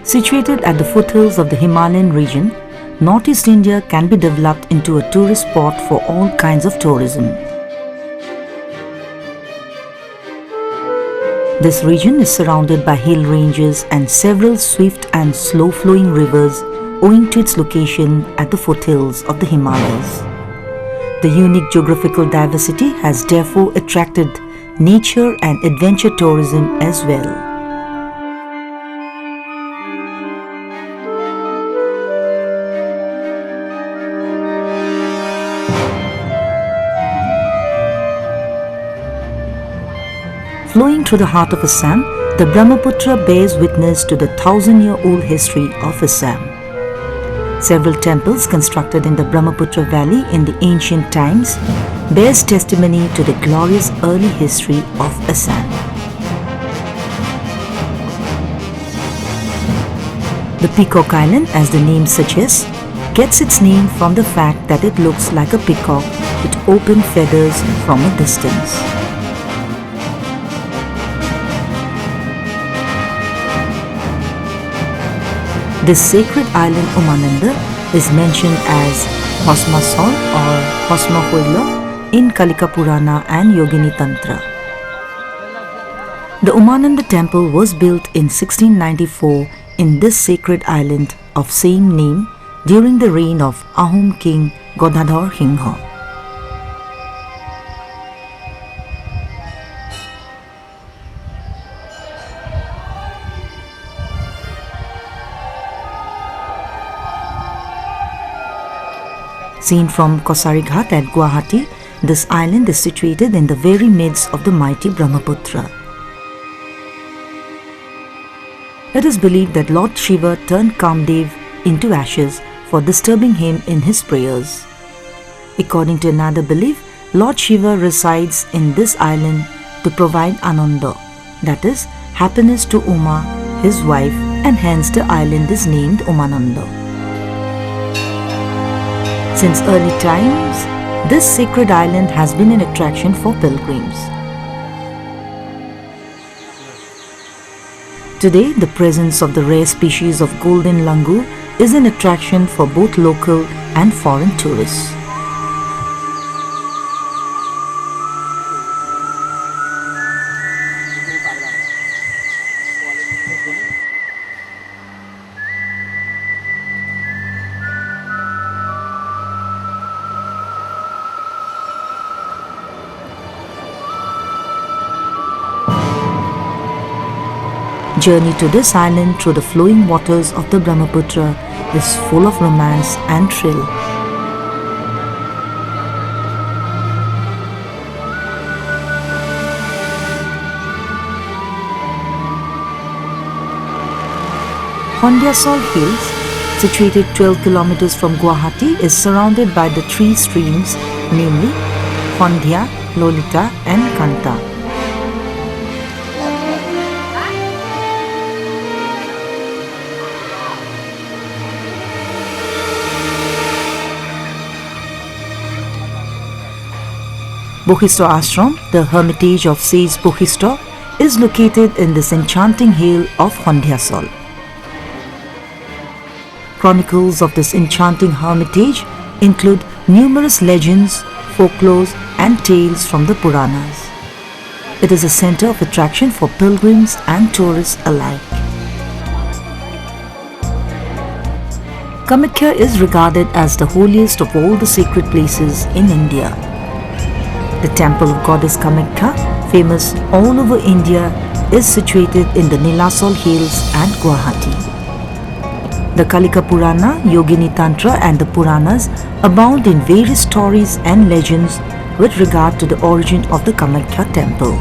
Situated at the foothills of the Himalayan region, Northeast India can be developed into a tourist spot for all kinds of tourism. This region is surrounded by hill ranges and several swift and slow-flowing rivers owing to its location at the foothills of the Himalayas. The unique geographical diversity has therefore attracted nature and adventure tourism as well. Flowing through the heart of Assam, the Brahmaputra bears witness to the 1,000-year-old history of Assam. Several temples constructed in the Brahmaputra valley in the ancient times bears testimony to the glorious early history of Assam. The Peacock Island, as the name suggests, gets its name from the fact that it looks like a peacock with open feathers from a distance. This sacred island Umananda is mentioned as Hosmasol or Hosmahoilo in Kalika Purana and Yogini Tantra. The Umananda temple was built in 1694 in this sacred island of same name during the reign of Ahom king Godadhar Singha. Seen from Kosari Ghat at Guwahati, this island is situated in the very midst of the mighty Brahmaputra. It is believed that Lord Shiva turned Kamdev into ashes for disturbing him in his prayers. According to another belief, Lord Shiva resides in this island to provide Ananda, that is, happiness to Uma, his wife, and hence the island is named Umananda. Since early times, this sacred island has been an attraction for pilgrims. Today, the presence of the rare species of golden langur is an attraction for both local and foreign tourists. Journey to this island through the flowing waters of the Brahmaputra is full of romance and thrill. Hondiasol Hills, situated 12 kilometers from Guwahati, is surrounded by the three streams, namely Hondia, Lolita and Kanta. Bokhisto Ashram, the hermitage of sage Bokhisto, is located in this enchanting hill of Hondiasol. Chronicles of this enchanting hermitage include numerous legends, folklores and tales from the Puranas. It is a center of attraction for pilgrims and tourists alike. Kamakhya is regarded as the holiest of all the sacred places in India. The temple of goddess Kamakhya, famous all over India, is situated in the Nilasol Hills at Guwahati. The Kalika Purana, Yogini Tantra and the Puranas abound in various stories and legends with regard to the origin of the Kamakhya temple.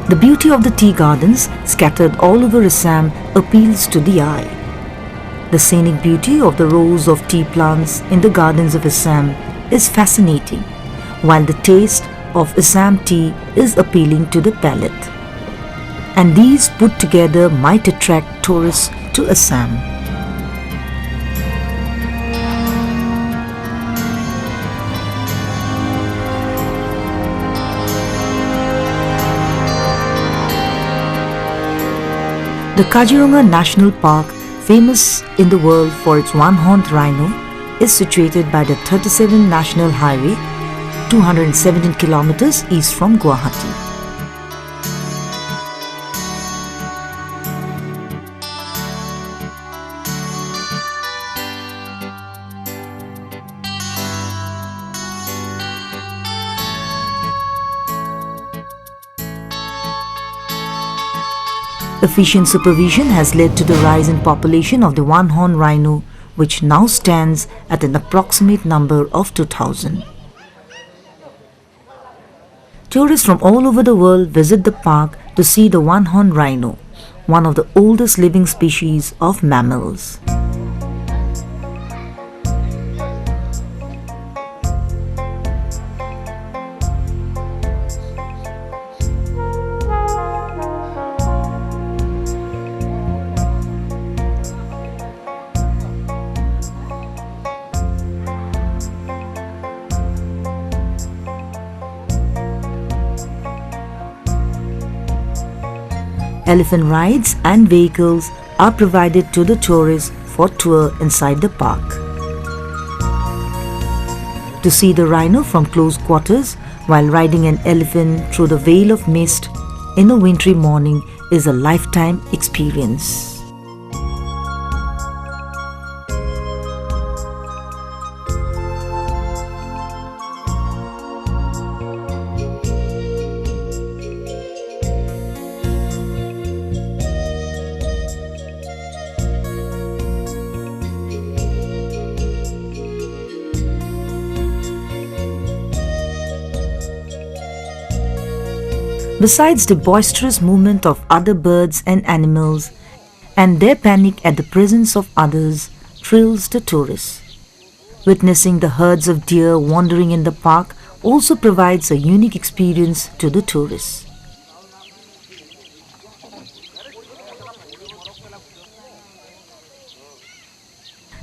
The beauty of the tea gardens scattered all over Assam appeals to the eye. The scenic beauty of the rows of tea plants in the gardens of Assam is fascinating, while the taste of Assam tea is appealing to the palate. And these put together might attract tourists to Assam. The Kaziranga National Park, famous in the world for its one-horned rhino, is situated by the 37 National Highway, 217 kilometers east from Guwahati. Efficient supervision has led to the rise in population of the one-horned rhino, which now stands at an approximate number of 2,000. Tourists from all over the world visit the park to see the one-horned rhino, one of the oldest living species of mammals. Elephant rides and vehicles are provided to the tourists for tour inside the park. To see the rhino from close quarters while riding an elephant through the veil of mist in a wintry morning is a lifetime experience. Besides the boisterous movement of other birds and animals, and their panic at the presence of others thrills the tourists. Witnessing the herds of deer wandering in the park also provides a unique experience to the tourists.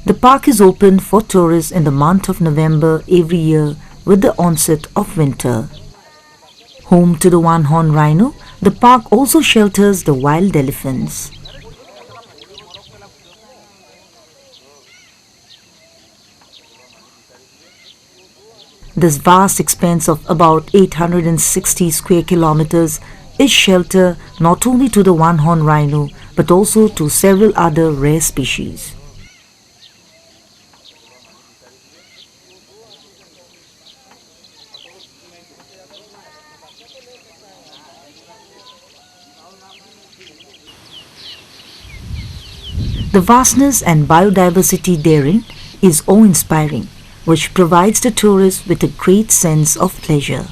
The park is open for tourists in the month of November every year with the onset of winter. Home to the one-horned rhino, the park also shelters the wild elephants. This vast expanse of about 860 square kilometers is shelter not only to the one-horned rhino but also to several other rare species. The vastness and biodiversity therein is awe-inspiring, which provides the tourist with a great sense of pleasure.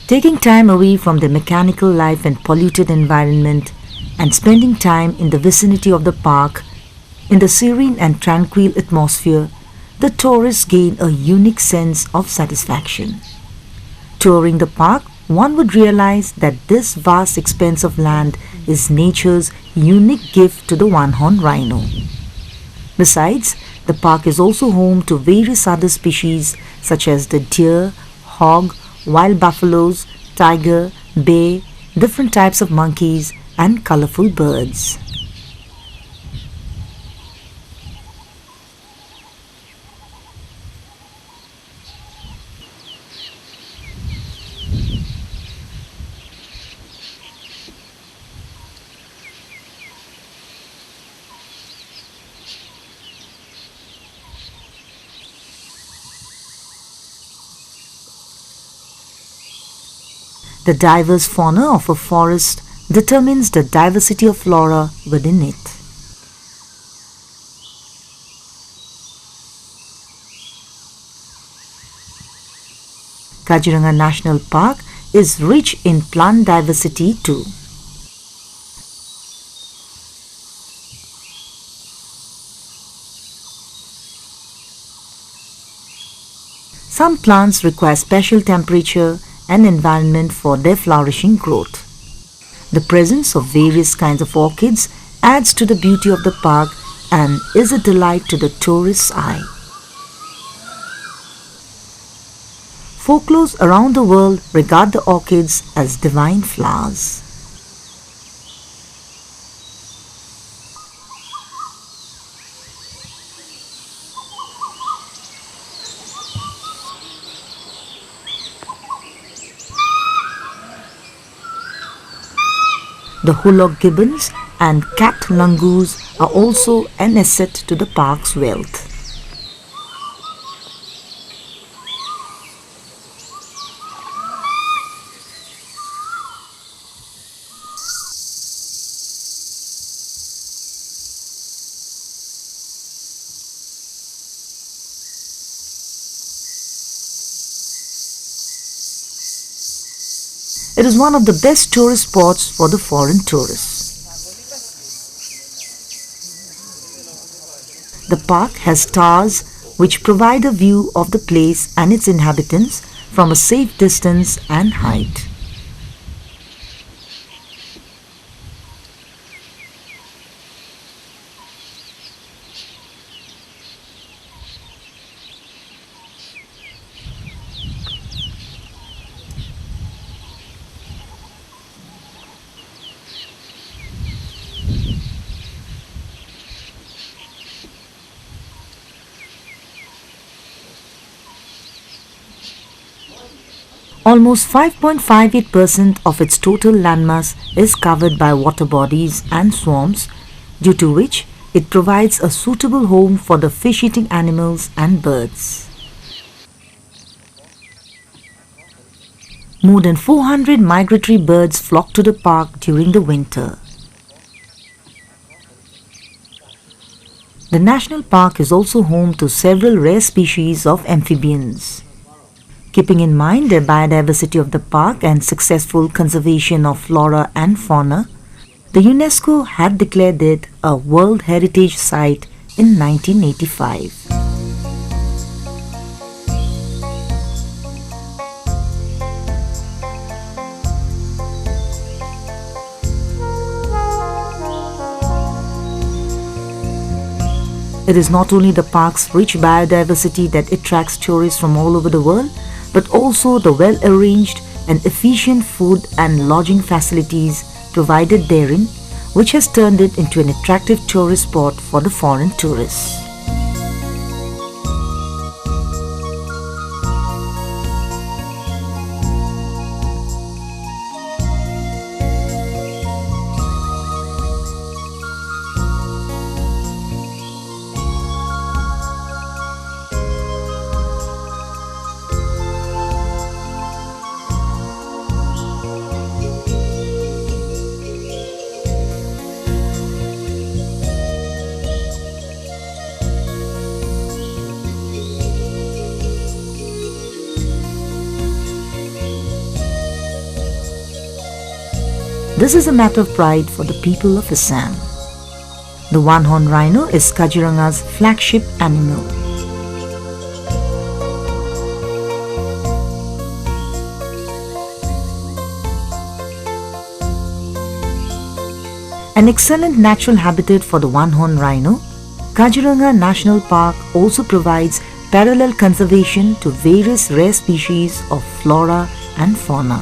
Taking time away from the mechanical life and polluted environment and spending time in the vicinity of the park, in the serene and tranquil atmosphere, the tourists gain a unique sense of satisfaction. Touring the park, one would realize that this vast expanse of land is nature's unique gift to the one-horned rhino. Besides, the park is also home to various other species such as the deer, hog, wild buffaloes, tiger, bear, different types of monkeys, and colorful birds. The diverse fauna of a forest determines the diversity of flora within it. Kaziranga National Park is rich in plant diversity too. Some plants require special temperature and environment for their flourishing growth. The presence of various kinds of orchids adds to the beauty of the park and is a delight to the tourist's eye. Folklores around the world regard the orchids as divine flowers. The hullock gibbons and capped langurs are also an asset to the park's wealth. It is one of the best tourist spots for the foreign tourists. The park has towers which provide a view of the place and its inhabitants from a safe distance and height. Almost 5.58% of its total landmass is covered by water bodies and swamps, due to which it provides a suitable home for the fish-eating animals and birds. More than 400 migratory birds flock to the park during the winter. The national park is also home to several rare species of amphibians. Keeping in mind the biodiversity of the park and successful conservation of flora and fauna, the UNESCO had declared it a World Heritage Site in 1985. It is not only the park's rich biodiversity that attracts tourists from all over the world, but also the well-arranged and efficient food and lodging facilities provided therein, which has turned it into an attractive tourist spot for the foreign tourists. This is a matter of pride for the people of Assam. The one-horned rhino is Kajiranga's flagship animal. An excellent natural habitat for the one-horned rhino, Kaziranga National Park also provides parallel conservation to various rare species of flora and fauna.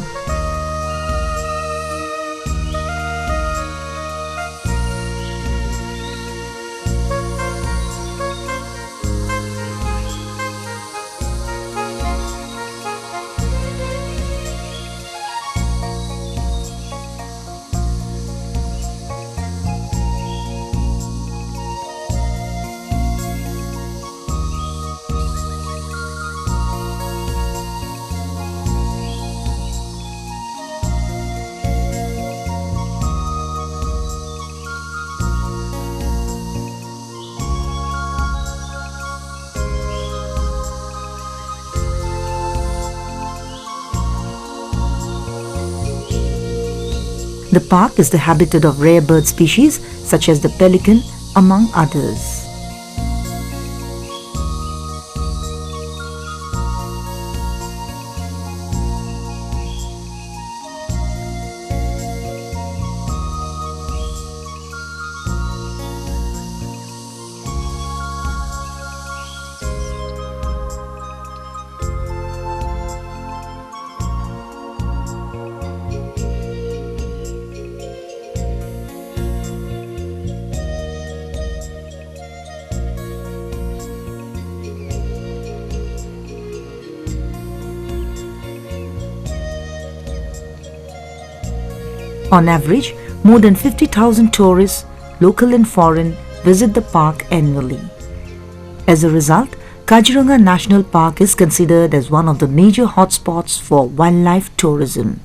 The park is the habitat of rare bird species such as the pelican, among others. On average, More than 50,000 tourists, local and foreign, visit the park annually. As a result, Kaziranga National Park is considered as one of the major hotspots for wildlife tourism.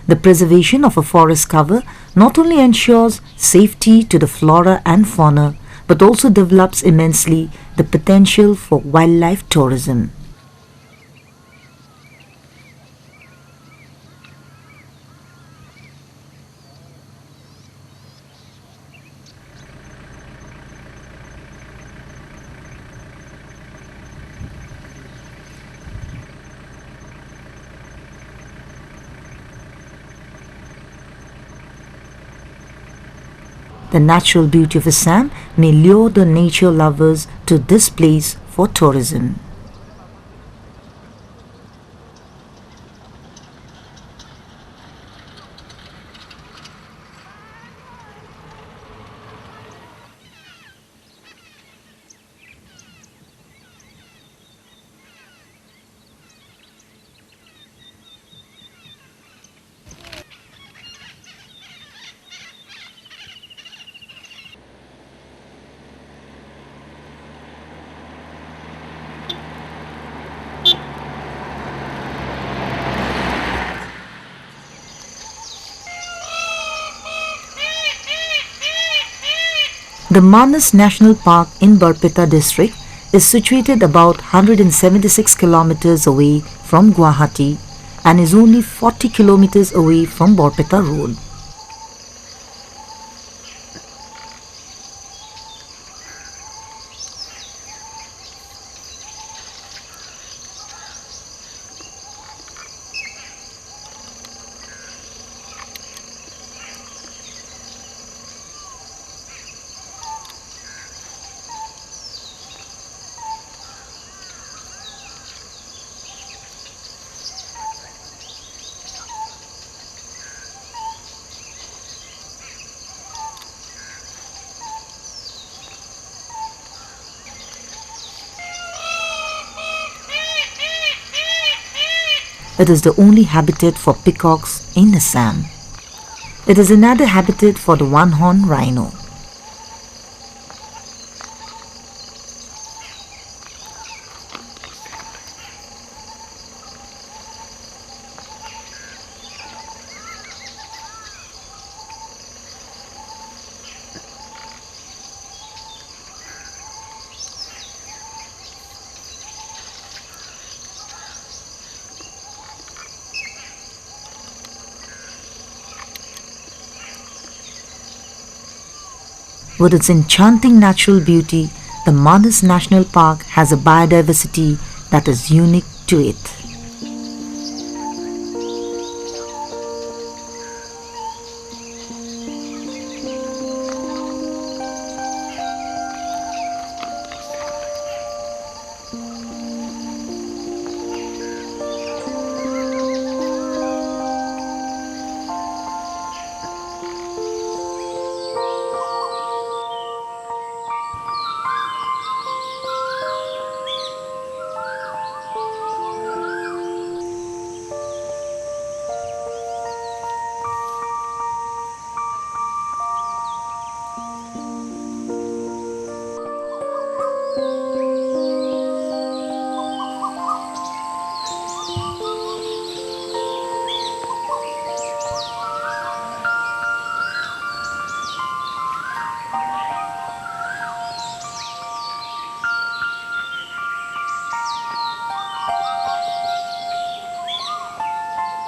The preservation of a forest cover not only ensures safety to the flora and fauna, but also develops immensely the potential for wildlife tourism. The natural beauty of Assam may lure the nature lovers to this place for tourism. The Manas National Park in Barpeta district is situated about 176 kilometers away from Guwahati and is only 40 kilometers away from Barpeta Road. It is the only habitat for peacocks in Assam. It is another habitat for the one-horned rhino. With its enchanting natural beauty, the Manas National Park has a biodiversity that is unique to it.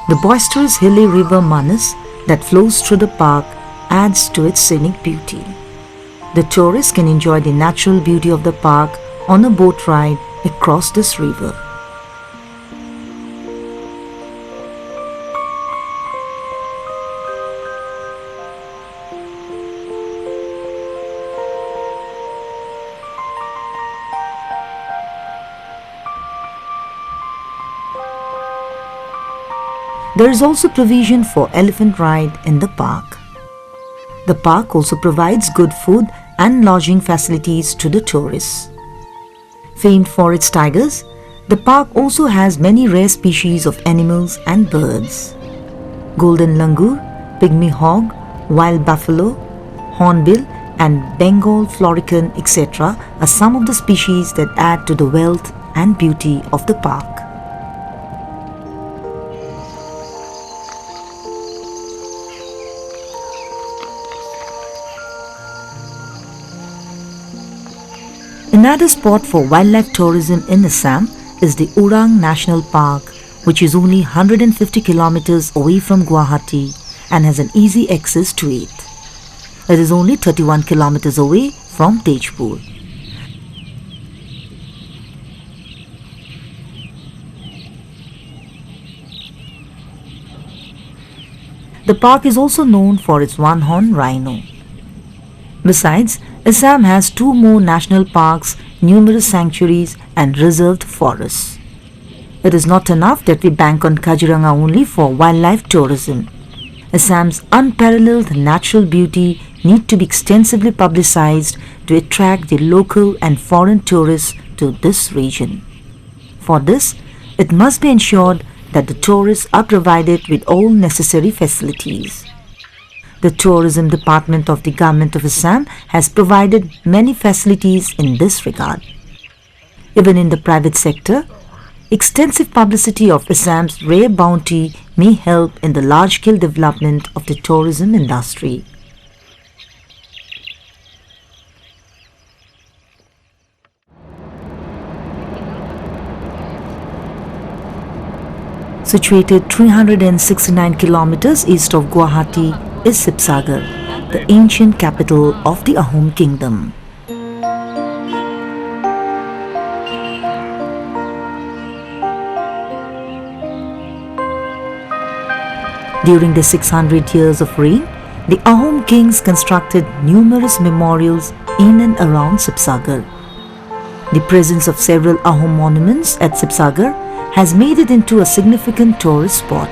The boisterous hilly river Manas that flows through the park adds to its scenic beauty. The tourists can enjoy the natural beauty of the park on a boat ride across this river. There is also provision for elephant ride in the park. The park also provides good food and lodging facilities to the tourists. Famed for its tigers, the park also has many rare species of animals and birds. Golden langur, pygmy hog, wild buffalo, hornbill and Bengal florican etc. are some of the species that add to the wealth and beauty of the park. Another spot for wildlife tourism in Assam is the Orang National Park, which is only 150 kilometers away from Guwahati and has an easy access to it. It is only 31 kilometers away from Tejpur. The park is also known for its one-horned rhino. Besides, Assam has 2 more national parks, numerous sanctuaries and reserved forests. It is not enough that we bank on Kaziranga only for wildlife tourism. Assam's unparalleled natural beauty need to be extensively publicized to attract the local and foreign tourists to this region. For this, it must be ensured that the tourists are provided with all necessary facilities. The Tourism Department of the Government of Assam has provided many facilities in this regard. Even in the private sector, extensive publicity of Assam's rare bounty may help in the large-scale development of the tourism industry. Situated 369 kilometers east of Guwahati is Sibsagar, the ancient capital of the Ahom kingdom. During the 600 years of reign, the Ahom kings constructed numerous memorials in and around Sibsagar. The presence of several Ahom monuments at Sibsagar has made it into a significant tourist spot.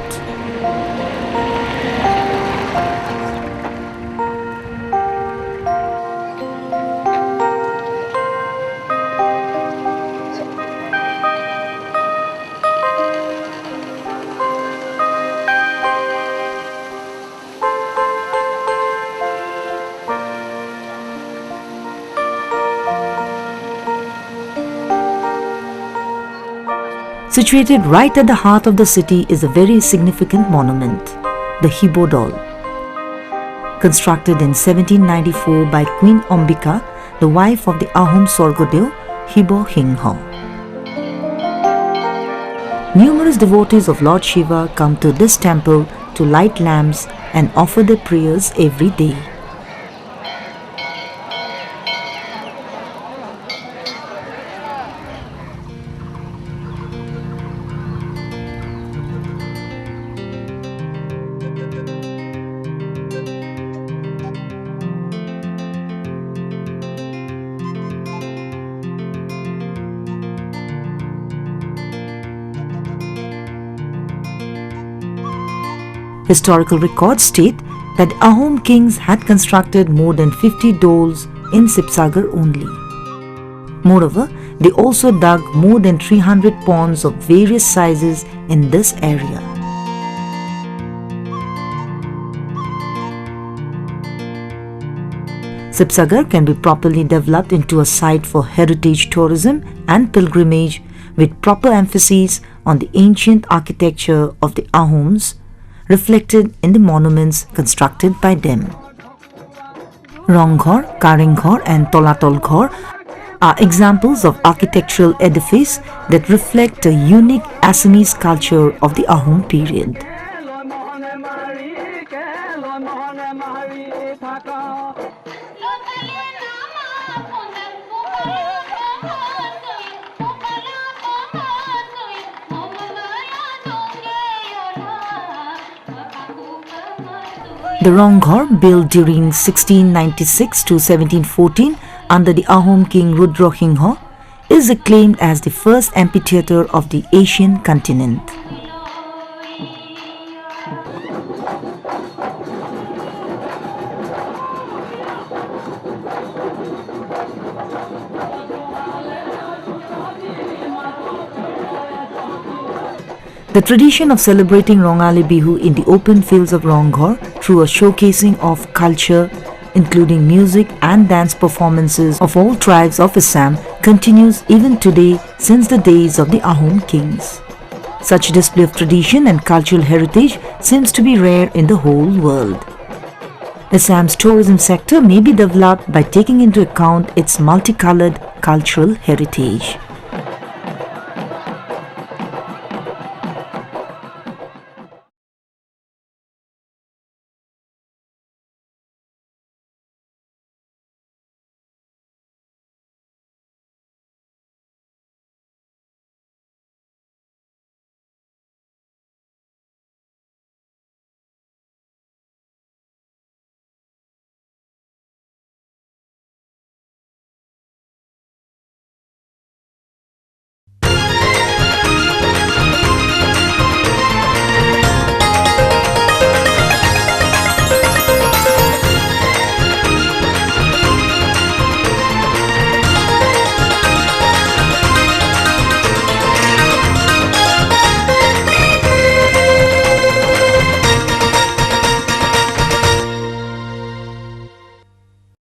Situated right at the heart of the city is a very significant monument, the Hibo Doll. Constructed in 1794 by Queen Ambika, the wife of the Ahom Sorgodev, Hibo Hingho. Numerous devotees of Lord Shiva come to this temple to light lamps and offer their prayers every day. Historical records state that Ahom kings had constructed more than 50 dolls in Sibsagar only. Moreover, they also dug more than 300 ponds of various sizes in this area. Sibsagar can be properly developed into a site for heritage tourism and pilgrimage with proper emphasis on the ancient architecture of the Ahoms reflected in the monuments constructed by them. Ronghor, Karinghor and Tolatol Ghor are examples of architectural edifice that reflect a unique Assamese culture of the Ahom period. The Ronghor, built during 1696 to 1714 under the Ahom king Rudrohingho, is acclaimed as the first amphitheatre of the Asian continent. The tradition of celebrating Rongali Bihu in the open fields of Ronghor through a showcasing of culture, including music and dance performances of all tribes of Assam, continues even today since the days of the Ahom kings. Such display of tradition and cultural heritage seems to be rare in the whole world. Assam's tourism sector may be developed by taking into account its multicolored cultural heritage.